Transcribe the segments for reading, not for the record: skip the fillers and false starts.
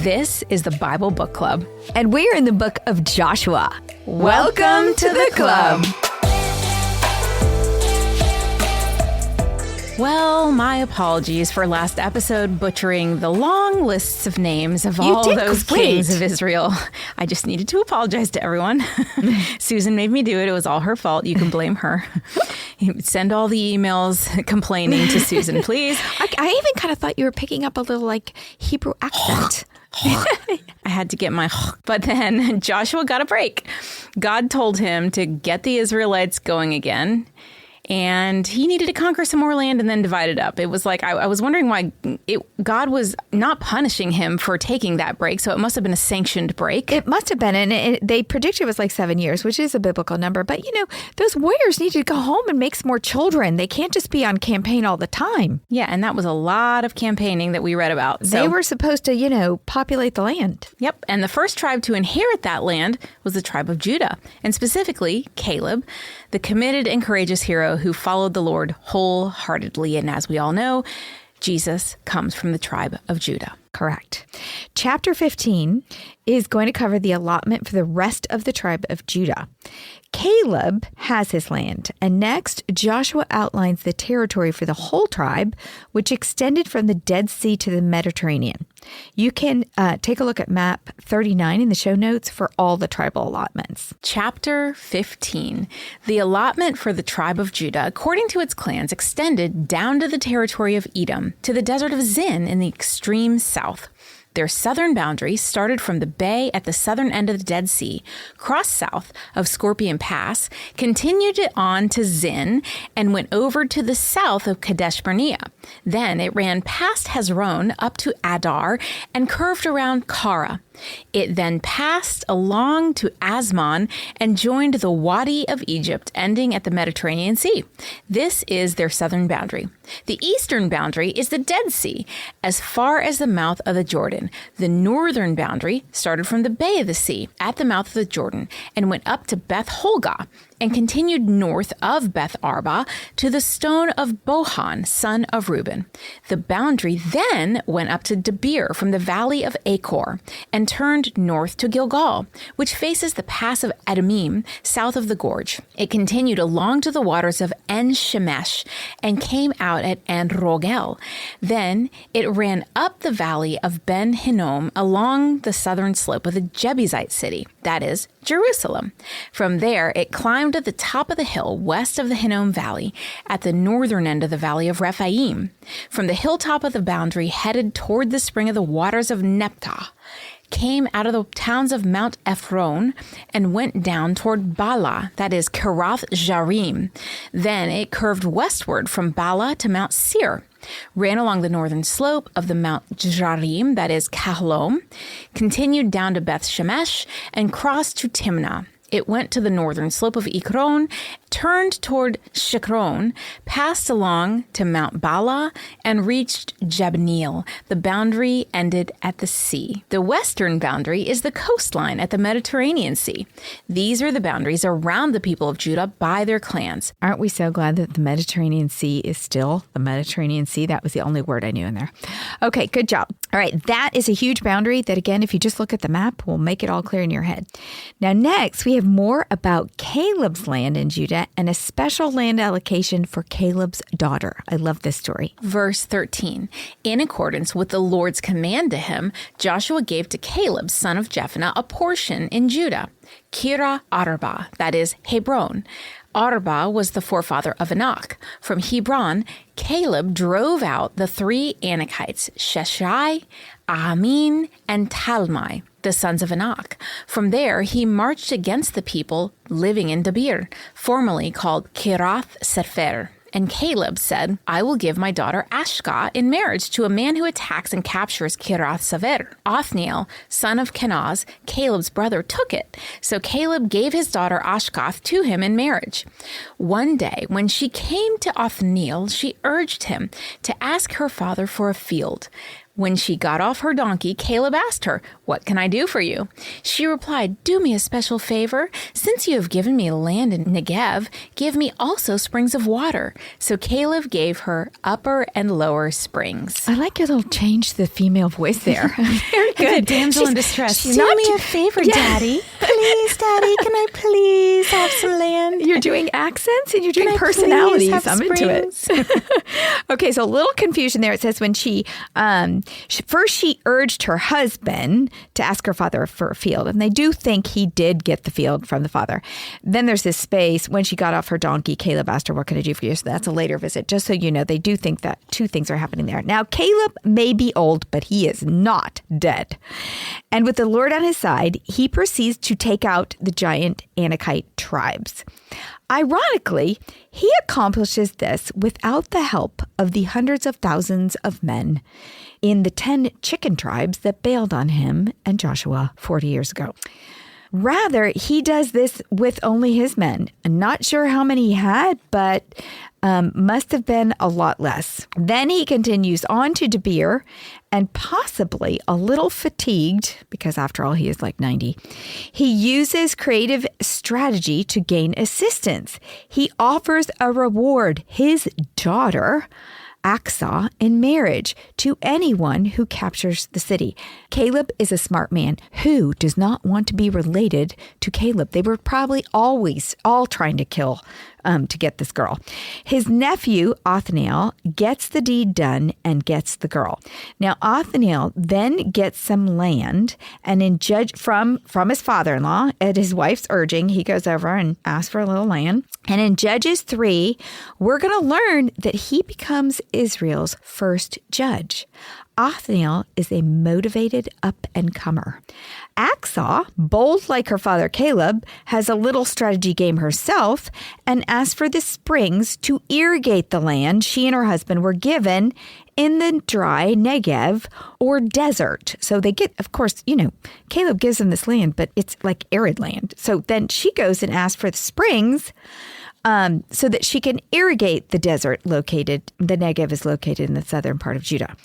This is the Bible Book Club. And we're in the book of Joshua. Welcome to the club. Well, my apologies for last episode butchering the long lists of names of all those kings of Israel. I just needed to apologize to everyone. Susan made me do it. It was all her fault. You can blame her. Send all the emails complaining to Susan, please. I even kind of thought you were picking up a little like Hebrew accent. I had to get my, but then Joshua got a break. God told him to get the Israelites going again. And he needed to conquer some more land and then divide it up. It was like, I was wondering why God was not punishing him for taking that break. So it must have been a sanctioned break. It must have been. And they predicted it was like 7 years, which is a biblical number. But, you know, those warriors need to go home and make some more children. They can't just be on campaign all the time. Yeah. And that was a lot of campaigning that we read about. They were supposed to, you know, populate the land. Yep. And the first tribe to inherit that land was the tribe of Judah. And specifically, Caleb, the committed and courageous hero who followed the Lord wholeheartedly. And as we all know, Jesus comes from the tribe of Judah. Correct. Chapter 15 is going to cover the allotment for the rest of the tribe of Judah. Caleb has his land, and next Joshua outlines the territory for the whole tribe, which extended from the Dead Sea to the Mediterranean. You can take a look at map 39 in the show notes for all the tribal allotments. Chapter 15. The allotment for the tribe of Judah, according to its clans, extended down to the territory of Edom, to the desert of Zin in the extreme south. Their southern boundary started from the bay at the southern end of the Dead Sea, crossed south of Scorpion Pass, continued it on to Zin, and went over to the south of Kadesh Barnea. Then it ran past Hezron up to Adar and curved around Kara. It then passed along to Asmon and joined the Wadi of Egypt, ending at the Mediterranean Sea. This is their southern boundary. The eastern boundary is the Dead Sea, as far as the mouth of the Jordan. The northern boundary started from the Bay of the Sea, at the mouth of the Jordan, and went up to Beth Holgah, and continued north of Beth Arba to the stone of Bohan, son of Reuben. The boundary then went up to Debir from the valley of Achor and turned north to Gilgal, which faces the pass of Adumim, south of the gorge. It continued along to the waters of En-Shemesh and came out at En-Rogel. Then it ran up the valley of Ben-Hinnom along the southern slope of the Jebusite city, that is, Jerusalem. From there, it climbed to the top of the hill west of the Hinnom Valley at the northern end of the valley of Rephaim. From the hilltop of the boundary headed toward the spring of the waters of Neptah, came out of the towns of Mount Ephron and went down toward Bala, that is Kirath Jearim. Then it curved westward from Bala to Mount Seir, ran along the northern slope of the Mount Jearim, that is Kahlom, continued down to Beth Shemesh, and crossed to Timnah. It went to the northern slope of Ekron, turned toward Shikron, passed along to Mount Bala, and reached Jabneel. The boundary ended at the sea. The western boundary is the coastline at the Mediterranean Sea. These are the boundaries around the people of Judah by their clans. Aren't we so glad that the Mediterranean Sea is still the Mediterranean Sea? That was the only word I knew in there. Okay, good job. All right, that is a huge boundary that, again, if you just look at the map, will make it all clear in your head. Now, next, we have more about Caleb's land in Judah and a special land allocation for Caleb's daughter. I love this story. Verse 13. In accordance with the Lord's command to him, Joshua gave to Caleb, son of Jephunneh, a portion in Judah, Kira Arba, that is Hebron. Arba was the forefather of Anak. From Hebron, Caleb drove out the three Anakites, Sheshai, Amin, and Talmai, the sons of Anak. From there, he marched against the people living in Debir, formerly called Kirath Sefer. And Caleb said, I will give my daughter Ashka in marriage to a man who attacks and captures Kirath Sefer. Othniel, son of Kenaz, Caleb's brother, took it. So Caleb gave his daughter Ashkath to him in marriage. One day, when she came to Othniel, she urged him to ask her father for a field. When she got off her donkey, Caleb asked her, "What can I do for you?" She replied, "Do me a special favor. Since you have given me land in Negev, give me also springs of water." So Caleb gave her upper and lower springs. I like your little change the female voice there. Very good. Damsel in distress. She's Do not me a favor, Daddy. Please, Daddy, can I please have some land? You're doing accents and you're doing personalities. I'm into it. Okay, so a little confusion there. It says when she urged her husband to ask her father for a field, and they do think he did get the field from the father. Then there's this space. When she got off her donkey, Caleb asked her, "What can I do for you?" So that's a later visit. Just so you know, they do think that two things are happening there. Now, Caleb may be old, but he is not dead. And with the Lord on his side, he proceeds to take out the giant Anakite tribes. Ironically, he accomplishes this without the help of the hundreds of thousands of men in the 10 chicken tribes that bailed on him and Joshua 40 years ago. Rather, he does this with only his men. I'm not sure how many he had, but must have been a lot less. Then he continues on to Debir, and possibly a little fatigued, because after all, he is like 90. He uses creative strategy to gain assistance. He offers a reward, his daughter, Aksa, in marriage to anyone who captures the city. Caleb is a smart man who does not want to be related to Caleb. They were probably always all trying to kill to get this girl. His nephew, Othniel, gets the deed done and gets the girl. Now, Othniel then gets some land, and in from his father-in-law, at his wife's urging, he goes over and asks for a little land. And in Judges 3, we're going to learn that he becomes Israel's first judge. Othniel is a motivated up-and-comer. Aksa, bold like her father Caleb, has a little strategy game herself and asks for the springs to irrigate the land she and her husband were given in the dry Negev or desert. So they get, of course, Caleb gives them this land, but it's like arid land. So then she goes and asks for the springs so that she can irrigate the desert the Negev is located in the southern part of Judah.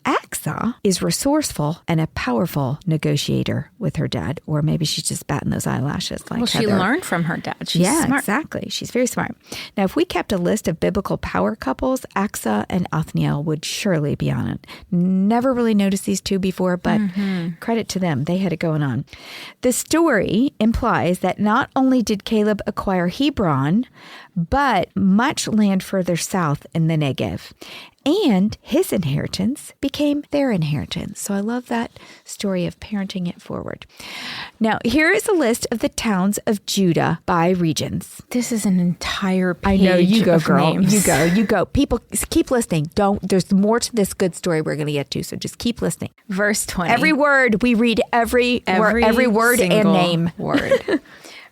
Aksa is resourceful and a powerful negotiator with her dad, or maybe she's just batting those eyelashes like Heather. She learned from her dad. She's smart. Exactly. She's very smart. Now, if we kept a list of biblical power couples, Aksa and Othniel would surely be on it. Never really noticed these two before, but credit to them. They had it going on. The story implies that not only did Caleb acquire Hebron, but much land further south in the Negev. And his inheritance became their inheritance. So I love that story of parenting it forward. Now, here is a list of the towns of Judah by regions. This is an entire page. I know. You go, girl. Names. You go. People, keep listening. There's more to this good story we're going to get to, so just keep listening. Verse 20. Every word, we read every word and name. Word.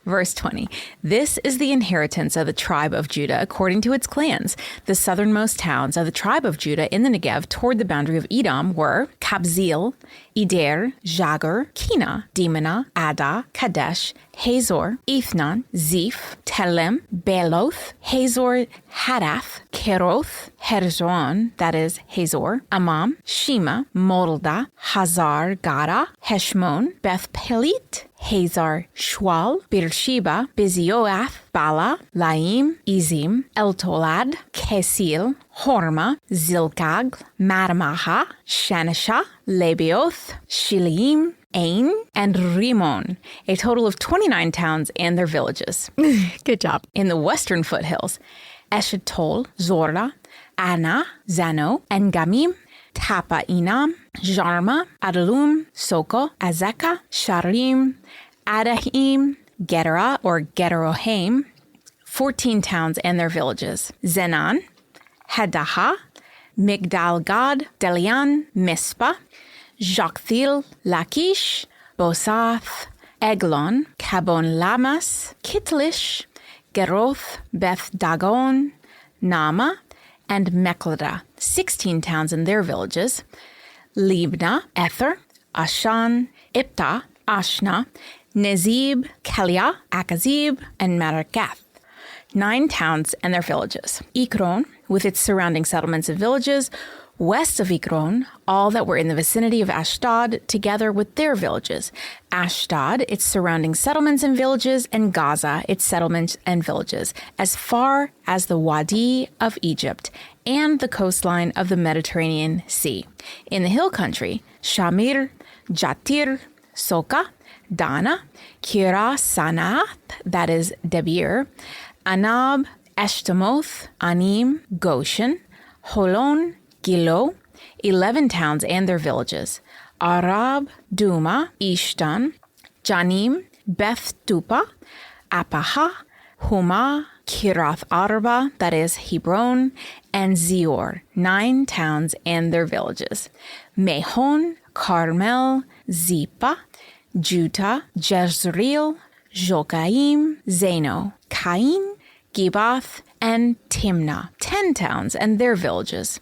Verse 20, this is the inheritance of the tribe of Judah according to its clans. The southernmost towns of the tribe of Judah in the Negev toward the boundary of Edom were Kabzeel, Eder, Jagur, Kina, Dimina, Ada, Kadesh, Hazor, Ethnan, Ziph, Telem, Beloth, Hazor, Hadath, Keroth, Herzon, that is Hazor, Amam, Shema, Molda, Hazar, Gada, Heshmon, Beth Pelit, Hazar, Shwal, Beersheba, Bizioath, Bala, Laim, Izim, Eltolad, Kesil, Horma, Zilkag, Madamaha, Shanisha, Lebeoth, Shilim, Ain, and Rimon, a total of 29 towns and their villages. Good job. In the western foothills, Eshitol, Zorla, Ana, Zano, Engamim, Tapa Inam, Jarma, Adalum, Soko, Azekah, Sharim, Adahim, Gedera or Gederohaim, 14 towns and their villages. Zenan, Hadaha, Migdal Gad, Delian, Mispa, Jokthil, Lachish, Bosath, Eglon, Kabon Lamas, Kitlish, Geroth, Beth Dagon, Nama, and Meklada, 16 towns and their villages. Libna, Ether, Ashan, Ipta, Ashna, Nezib, Kelia, Akazib, and Marakath, 9 towns and their villages. Ekron, with its surrounding settlements and villages, West of Ekron, all that were in the vicinity of Ashdod, together with their villages. Ashdod, its surrounding settlements and villages, and Gaza, its settlements and villages, as far as the Wadi of Egypt and the coastline of the Mediterranean Sea. In the hill country, Shamir, Jatir, Soka, Dana, Kirasanath, that is Debir, Anab, Eshtemoth, Anim, Goshen, Holon, Gilo, 11 towns and their villages, Arab, Duma, Ishtan, Janim, Beth Tupa, Apaha, Huma, Kirath Arba, that is Hebron, and Zior, 9 towns and their villages, Mehon, Carmel, Zipa, Juta, Jezreel, Jokaim, Zeno, Cain, Gibath, and Timnah, 10 towns and their villages,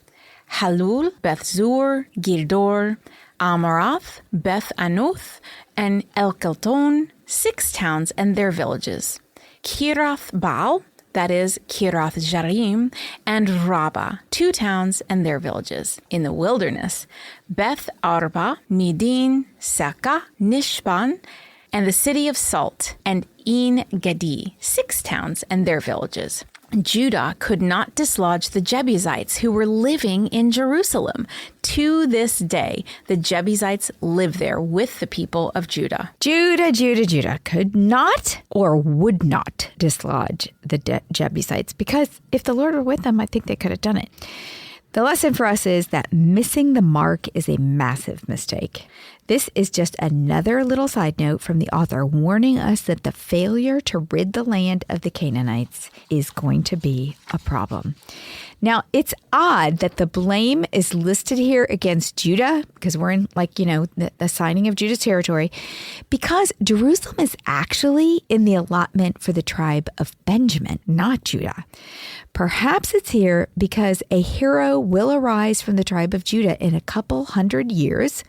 Halul, Beth-zur, Girdor, Amarath, Beth-Anoth, and Elkelton, 6 towns and their villages, Kirath-Baal, that is Kirath-Jearim, and Rabbah, 2 towns and their villages. In the wilderness, Beth-Arba, Midin, Seka, Nishpan, and the city of Salt, and En-Gedi, 6 towns and their villages. Judah could not dislodge the Jebusites who were living in Jerusalem. To this day, the Jebusites live there with the people of Judah. Judah could not or would not dislodge the Jebusites, because if the Lord were with them, I think they could have done it. The lesson for us is that missing the mark is a massive mistake. This is just another little side note from the author warning us that the failure to rid the land of the Canaanites is going to be a problem. Now, it's odd that the blame is listed here against Judah, because we're in the signing of Judah's territory, because Jerusalem is actually in the allotment for the tribe of Benjamin, not Judah. Perhaps it's here because a hero will arise from the tribe of Judah in a couple hundred years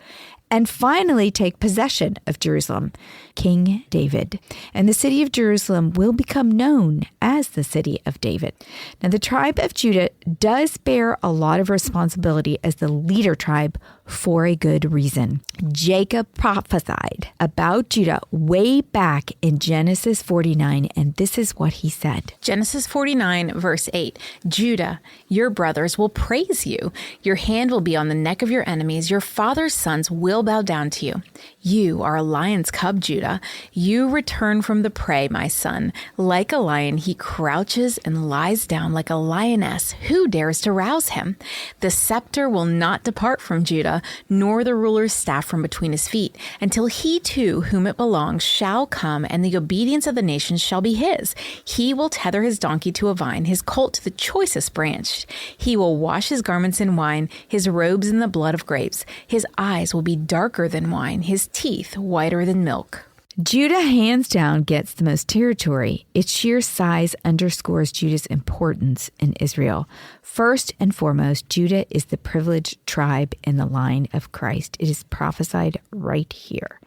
and finally take possession of Jerusalem, King David. And the city of Jerusalem will become known as the city of David. Now, the tribe of Judah does bear a lot of responsibility as the leader tribe for a good reason. Jacob prophesied about Judah way back in Genesis 49, and this is what he said. Genesis 49, verse 8, Judah, your brothers will praise you. Your hand will be on the neck of your enemies. Your father's sons will bow down to you. You are a lion's cub, Judah. You return from the prey, my son. Like a lion, he crouches and lies down like a lioness. Who dares to rouse him? The scepter will not depart from Judah, nor the ruler's staff from between his feet, until he too, whom it belongs, shall come, and the obedience of the nations shall be his. He will tether his donkey to a vine, his colt to the choicest branch. He will wash his garments in wine, his robes in the blood of grapes. His eyes will be darker than wine, his teeth whiter than milk. Judah hands down gets the most territory. Its sheer size underscores Judah's importance in Israel. First and foremost, Judah is the privileged tribe in the line of Christ. It is prophesied right here.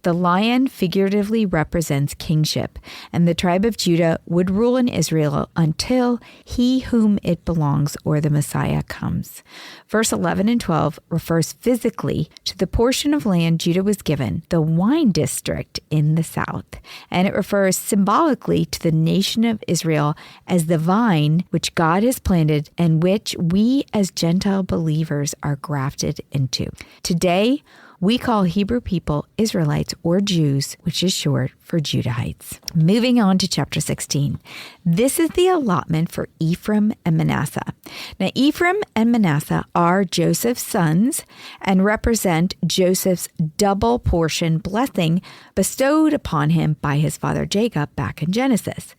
The lion figuratively represents kingship, and the tribe of Judah would rule in Israel until he whom it belongs, or the Messiah, comes. Verse 11 and 12 refers physically to the portion of land Judah was given, the wine district in the south, and it refers symbolically to the nation of Israel as the vine which God has planted and which we as Gentile believers are grafted into. Today, we call Hebrew people Israelites or Jews, which is short for Judahites. Moving on to chapter 16. This is the allotment for Ephraim and Manasseh. Now, Ephraim and Manasseh are Joseph's sons and represent Joseph's double portion blessing bestowed upon him by his father Jacob back in Genesis.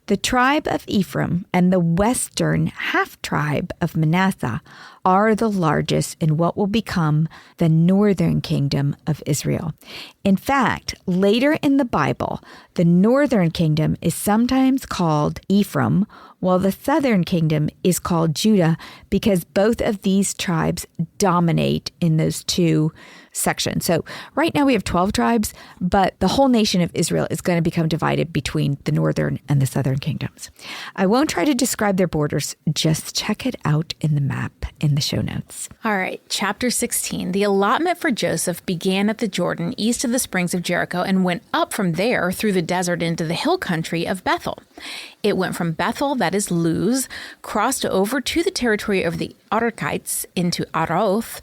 The tribe of Ephraim and the western half-tribe of Manasseh are the largest in what will become the northern kingdom of Israel. In fact, later in the Bible, the northern kingdom is sometimes called Ephraim, while the southern kingdom is called Judah, because both of these tribes dominate in those two section. So right now we have 12 tribes, but the whole nation of Israel is going to become divided between the northern and the southern kingdoms. I won't try to describe their borders. Just check it out in the map in the show notes. All right, chapter 16. The allotment for Joseph began at the Jordan, east of the springs of Jericho, and went up from there through the desert into the hill country of Bethel. It went from Bethel, that is Luz, crossed over to the territory of the Arkites into Aroth,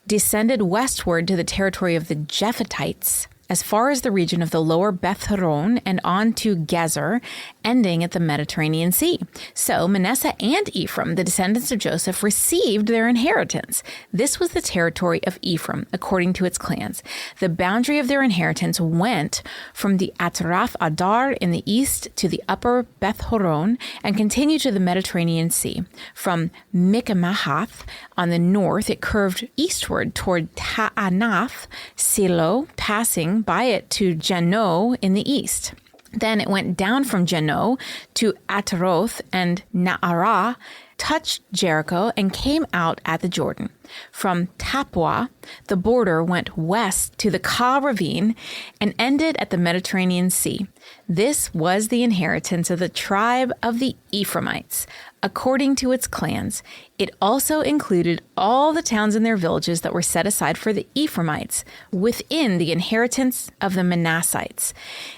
descended westward to the territory of the Jephthhites, as far as the region of the lower Beth Horon and on to Gezer, ending at the Mediterranean Sea. So Manasseh and Ephraim, the descendants of Joseph, received their inheritance. This was the territory of Ephraim, according to its clans. The boundary of their inheritance went from the Atrath Adar in the east to the upper Beth Horon and continued to the Mediterranean Sea. From Michmahath on the north, it curved eastward toward Ta'anath, Silo, passing by it to Jano in the east. Then it went down from Jano to Ataroth and Naarah, touched Jericho, and came out at the Jordan. From Tapua, the border went west to the Ka ravine and ended at the Mediterranean Sea. This was the inheritance of the tribe of the Ephraimites, according to its clans. It also included all the towns and their villages that were set aside for the Ephraimites within the inheritance of the Manassites.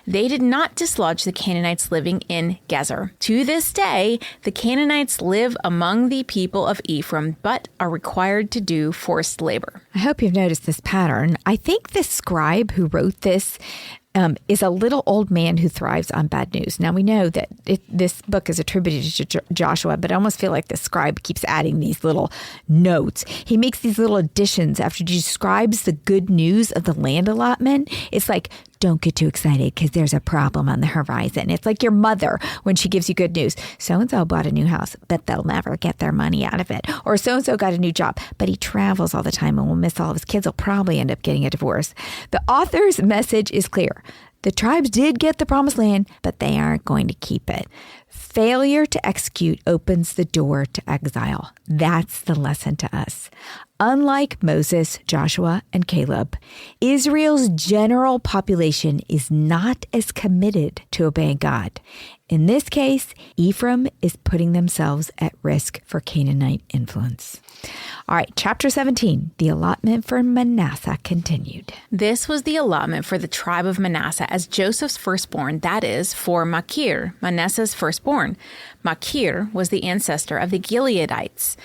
They did not dislodge the Canaanites living in Gezer. To this day, the Canaanites live among the people of Ephraim, but are required to do forced labor. I hope you've noticed this pattern. I think the scribe who wrote this is a little old man who thrives on bad news. Now, we know that this book is attributed to Joshua, but I almost feel like the scribe keeps adding these little notes. He makes these little additions after he describes the good news of the land allotment. It's like, don't get too excited because there's a problem on the horizon. It's like your mother when she gives you good news. So-and-so bought a new house, but they'll never get their money out of it. Or so-and-so got a new job, but he travels all the time and will miss all of his kids. He'll probably end up getting a divorce. The author's message is clear. The tribes did get the promised land, but they aren't going to keep it. Failure to execute opens the door to exile. That's the lesson to us. Unlike Moses, Joshua, and Caleb, Israel's general population is not as committed to obeying God. In this case, Ephraim is putting themselves at risk for Canaanite influence. All right, chapter 17, the allotment for Manasseh continued. This was the allotment for the tribe of Manasseh as Joseph's firstborn, that is, for Machir, Manasseh's firstborn. Machir was the ancestor of the Gileadites,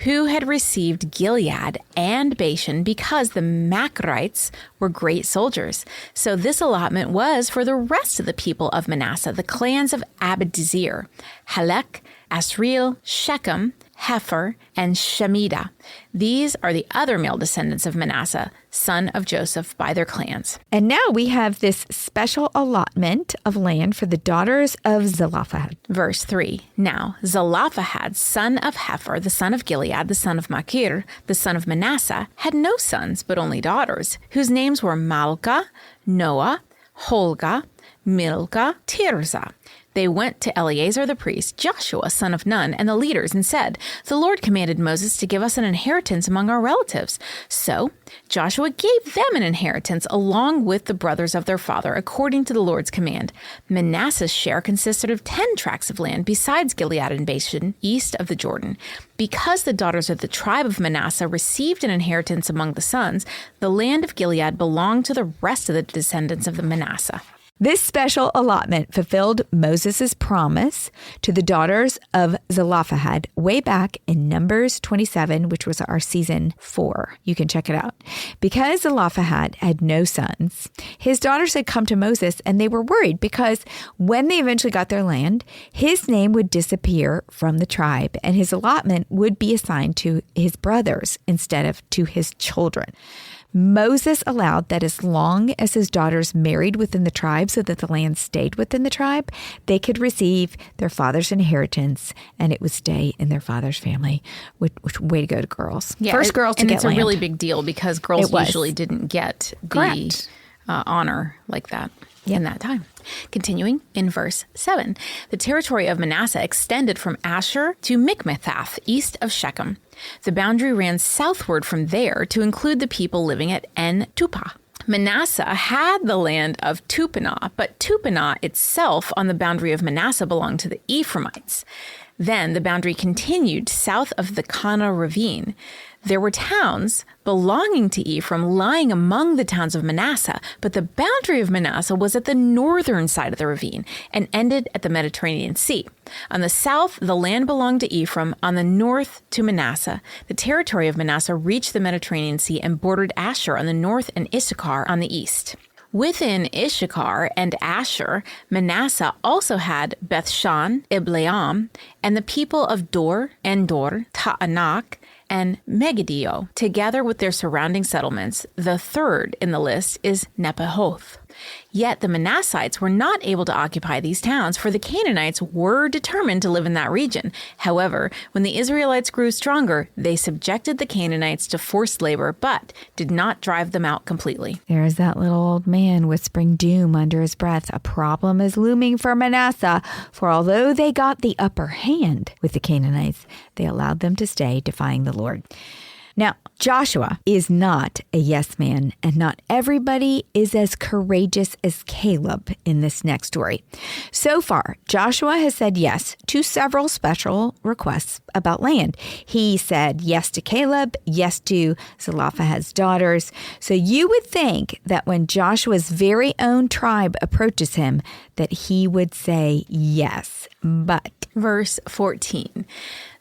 who had received Gilead and Bashan because the Machrites were great soldiers. So this allotment was for the rest of the people of Manasseh, the clans of Abiezer, Halek, Asriel, Shechem, Hepher, and Shemida. These are the other male descendants of Manasseh, son of Joseph, by their clans. And now we have this special allotment of land for the daughters of Zelophehad. Verse 3. Now Zelophehad, son of Hepher, the son of Gilead, the son of Machir, the son of Manasseh, had no sons, but only daughters, whose names were Malka, Noah, Holga, Milcah, Tirzah. They went to Eleazar the priest, Joshua, son of Nun, and the leaders and said, "The Lord commanded Moses to give us an inheritance among our relatives." So Joshua gave them an inheritance along with the brothers of their father, according to the Lord's command. Manasseh's share consisted of 10 tracts of land besides Gilead and Bashan, east of the Jordan. Because the daughters of the tribe of Manasseh received an inheritance among the sons, the land of Gilead belonged to the rest of the descendants of the Manasseh. This special allotment fulfilled Moses' promise to the daughters of Zelophehad way back in Numbers 27, which was our season 4. You can check it out. Because Zelophehad had no sons, his daughters had come to Moses and they were worried because when they eventually got their land, his name would disappear from the tribe and his allotment would be assigned to his brothers instead of to his children. Moses allowed that as long as his daughters married within the tribe so that the land stayed within the tribe, they could receive their father's inheritance and it would stay in their father's family. Which way to go to girls. Yeah, First girls to and get it's land. a really big deal because girls usually didn't get the honor like that. in that time. Continuing in verse 7, the territory of Manasseh extended from Asher to Mikmethath, east of Shechem. The boundary ran southward from there to include the people living at En-Tupah. Manasseh had the land of Tupanah, but Tupanah itself on the boundary of Manasseh belonged to the Ephraimites. Then the boundary continued south of the Kana ravine. There were towns belonging to Ephraim lying among the towns of Manasseh, but the boundary of Manasseh was at the northern side of the ravine and ended at the Mediterranean Sea. On the south, the land belonged to Ephraim, on the north to Manasseh. The territory of Manasseh reached the Mediterranean Sea and bordered Asher on the north and Issachar on the east. Within Issachar and Asher, Manasseh also had Bethshan, Ibleam, and the people of Dor, Endor, Ta'anak, and Megiddo, together with their surrounding settlements. The third in the list is Nepahoth. Yet the Manassites were not able to occupy these towns, for the Canaanites were determined to live in that region. However, when the Israelites grew stronger, they subjected the Canaanites to forced labor, but did not drive them out completely. There's that little old man whispering doom under his breath. A problem is looming for Manasseh, for although they got the upper hand with the Canaanites, they allowed them to stay, defying the Lord. Now, Joshua is not a yes man, and not everybody is as courageous as Caleb in this next story. So far, Joshua has said yes to several special requests about land. He said yes to Caleb, yes to Zelophehad's daughters. So you would think that when Joshua's very own tribe approaches him, that he would say yes. But verse 14.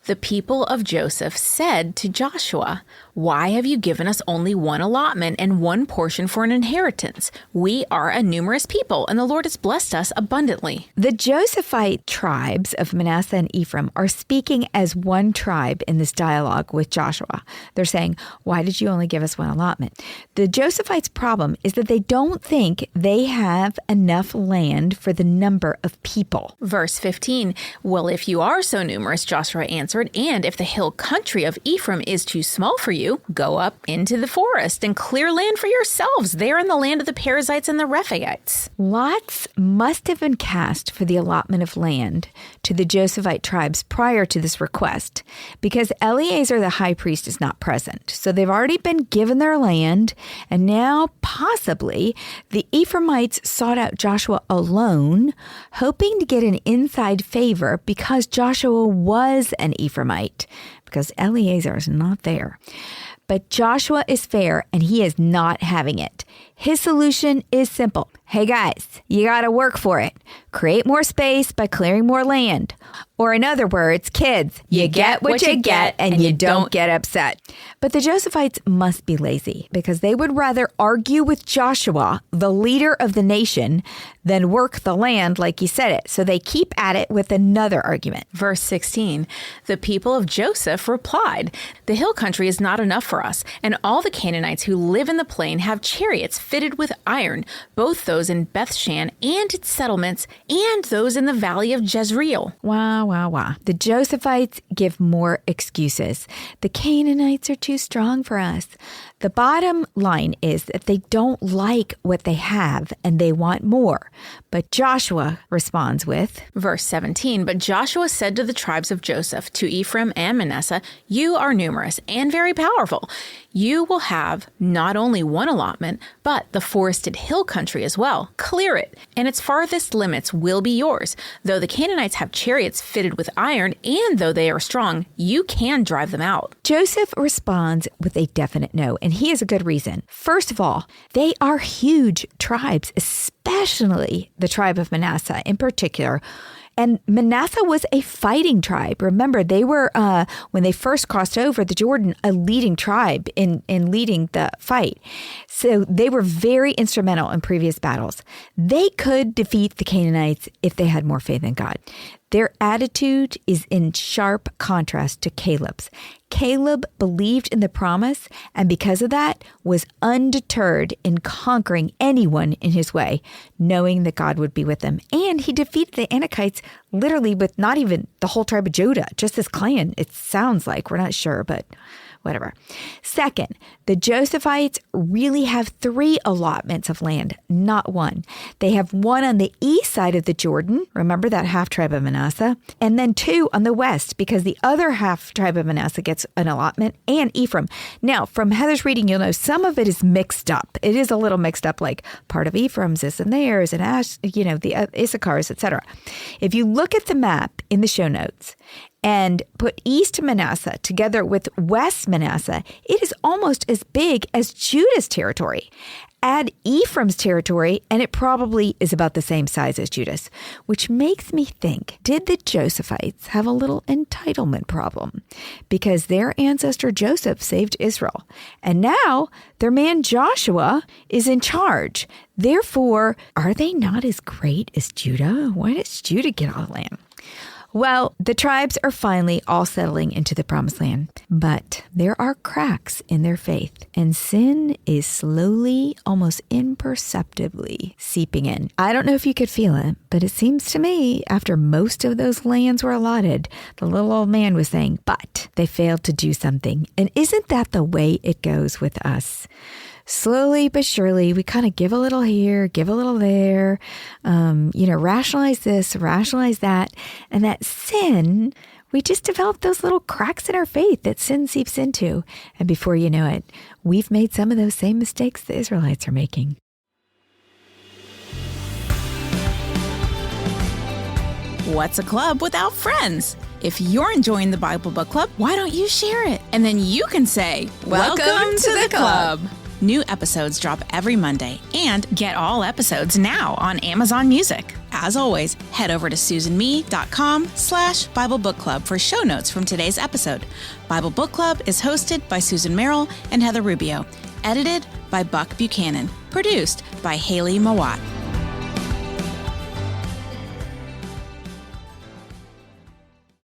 The people of Joseph said to Joshua, "Why have you given us only one allotment and one portion for an inheritance? We are a numerous people, and the Lord has blessed us abundantly." The Josephite tribes of Manasseh and Ephraim are speaking as one tribe in this dialogue with Joshua. They're saying, "Why did you only give us one allotment?" The Josephites' problem is that they don't think they have enough land for the number of people. Verse 15, "Well, if you are so numerous," Joshua answered, "and if the hill country of Ephraim is too small for you, go up into the forest and clear land for yourselves there in the land of the Perizzites and the Rephaites." Lots must have been cast for the allotment of land to the Josephite tribes prior to this request, because Eleazar the high priest is not present. So they've already been given their land, and now possibly the Ephraimites sought out Joshua alone, hoping to get an inside favor because Joshua was an Ephraimite, because Eleazar is not there. But Joshua is fair, and he is not having it. His solution is simple. Hey guys, you got to work for it. Create more space by clearing more land. Or in other words, kids, you get what you get and you don't get upset. But the Josephites must be lazy, because they would rather argue with Joshua, the leader of the nation, than work the land like he said it. So they keep at it with another argument. Verse 16, "The people of Joseph replied, 'The hill country is not enough for us, and all the Canaanites who live in the plain have chariots fitted with iron, both those in Bethshan and its settlements, and those in the valley of Jezreel.'" Wow. The Josephites give more excuses. The Canaanites are too strong for us. The bottom line is that they don't like what they have and they want more. But Joshua responds with, verse 17, "But Joshua said to the tribes of Joseph, to Ephraim and Manasseh, 'You are numerous and very powerful. You will have not only one allotment, but the forested hill country as well. Clear it, and its farthest limits will be yours. Though the Canaanites have chariots fitted with iron, and though they are strong, you can drive them out." Joseph responds with a definite no, and he has a good reason. First of all, they are huge tribes, especially the tribe of Manasseh in particular. And Manasseh was a fighting tribe. Remember, they were, when they first crossed over the Jordan, a leading tribe in leading the fight. So they were very instrumental in previous battles. They could defeat the Canaanites if they had more faith in God. Their attitude is in sharp contrast to Caleb's. Caleb believed in the promise, and because of that, was undeterred in conquering anyone in his way, knowing that God would be with them. And he defeated the Anakites literally with not even the whole tribe of Judah, just this clan. It sounds like, we're not sure, but whatever. Second, the Josephites really have 3 allotments of land, not one. They have one on the east side of the Jordan. Remember that half tribe of Manasseh? And then 2 on the west, because the other half tribe of Manasseh gets an allotment, and Ephraim. Now, from Heather's reading, you'll know some of it is mixed up. It is a little mixed up, like part of Ephraim's is and theirs, and the Issachar's, etc. If you look at the map in the show notes and put East Manasseh together with West Manasseh, it is almost as big as Judah's territory. Add Ephraim's territory, and it probably is about the same size as Judah's, which makes me think, did the Josephites have a little entitlement problem? Because their ancestor Joseph saved Israel, and now their man Joshua is in charge. Therefore, are they not as great as Judah? Why does Judah get all the land? Well, the tribes are finally all settling into the promised land, but there are cracks in their faith, and sin is slowly, almost imperceptibly seeping in. I don't know if you could feel it, but it seems to me after most of those lands were allotted, the little old man was saying, but they failed to do something. And isn't that the way it goes with us? Slowly but surely, we kind of give a little here, give a little there, rationalize this, rationalize that. And that sin, we just develop those little cracks in our faith that sin seeps into. And before you know it, we've made some of those same mistakes the Israelites are making. What's a club without friends? If you're enjoying the Bible Book Club, why don't you share it? And then you can say, Welcome to the club. New episodes drop every Monday, and get all episodes now on Amazon Music. As always, head over to susanme.com/Bible Book Club for show notes from today's episode. Bible Book Club is hosted by Susan Merrill and Heather Rubio, edited by Buck Buchanan, produced by Hayley Mawat.